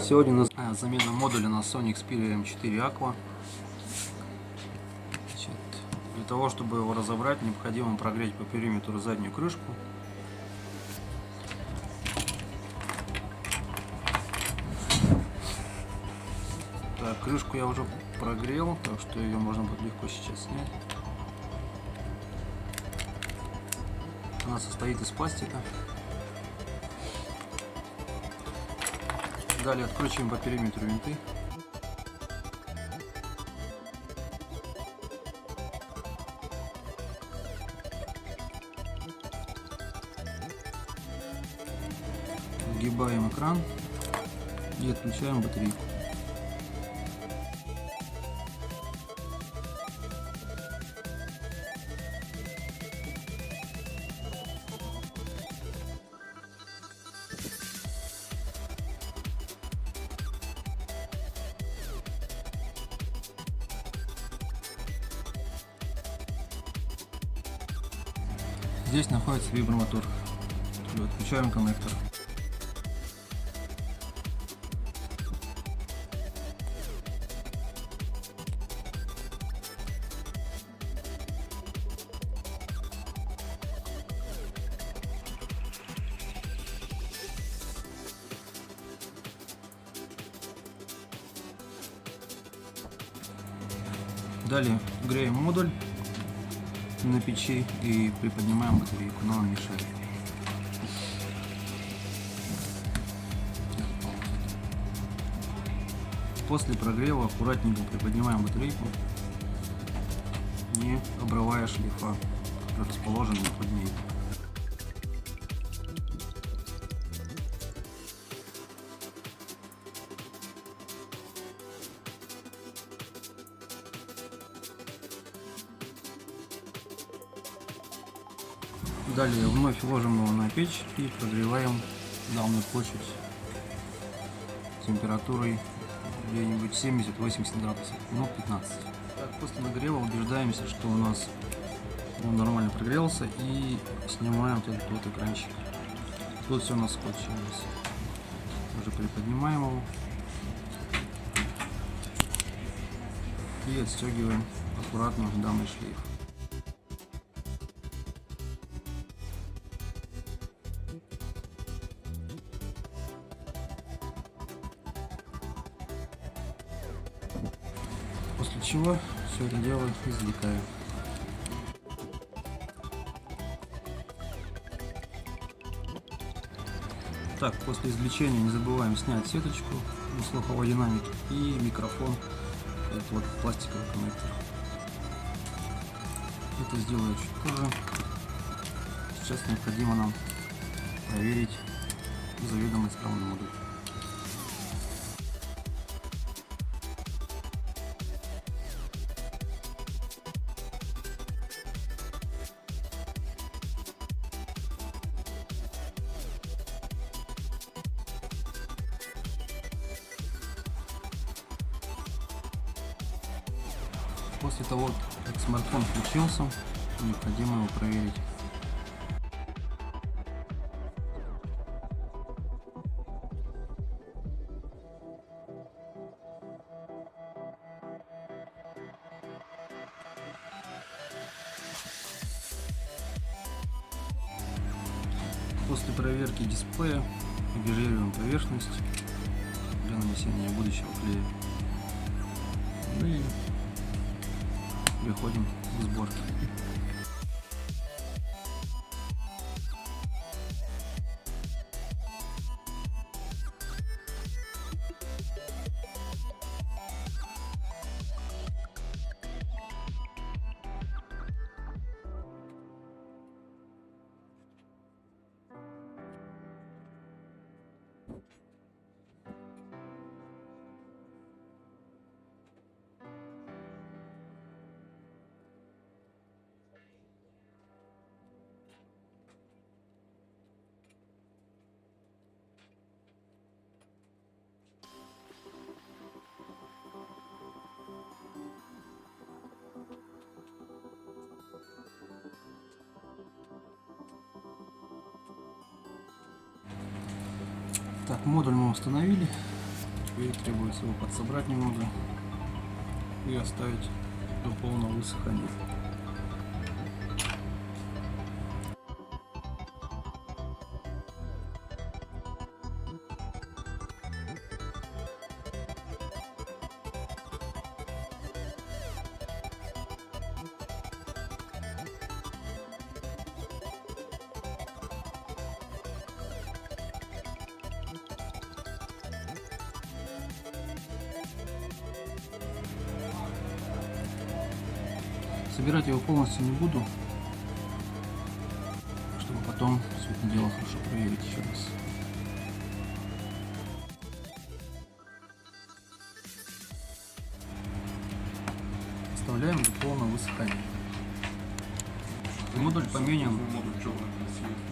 Сегодня у нас замена модуля на Sony Xperia M4 Aqua. Значит, для того, чтобы его разобрать, необходимо прогреть по периметру заднюю крышку. Так, крышку я уже прогрел, так что ее можно будет легко сейчас снять. Она состоит из пластика. Далее откручиваем по периметру винты. Сгибаем экран и отключаем батарейку. Здесь находится вибромотор. Отключаем коннектор. Далее греем модуль на печи и приподнимаем батарейку, но он мешает. После прогрева аккуратненько приподнимаем батарейку, не обрывая шлейфа, который расположен под ней. Далее вновь ложим его на печь и прогреваем данную площадь температурой где-нибудь 70-80 градусов, минут 15. Так, после нагрева убеждаемся, что у нас он нормально прогрелся, и снимаем этот вот экранчик. Тут все у нас скотчилось. Уже приподнимаем его и отстегиваем аккуратно данный шлейф. После чего все это дело извлекаю. Так, после извлечения не забываем снять сеточку, слуховой динамик и микрофон. Это вот пластиковый коннектор. Это сделаю чуть позже. Сейчас необходимо нам проверить заведомо исправный модуль. После того, как смартфон включился, необходимо его проверить. После проверки дисплея обезжириваем поверхность для нанесения будущего клея. Ну и переходим к сборке. Так, модуль мы установили. Теперь требуется его подсобрать немного и оставить до полного высыхания. Собирать его полностью не буду, чтобы потом все это дело хорошо проверить еще раз. Оставляем до полного высыхания. Модуль поменен,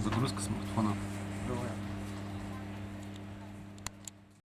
загрузка смартфона.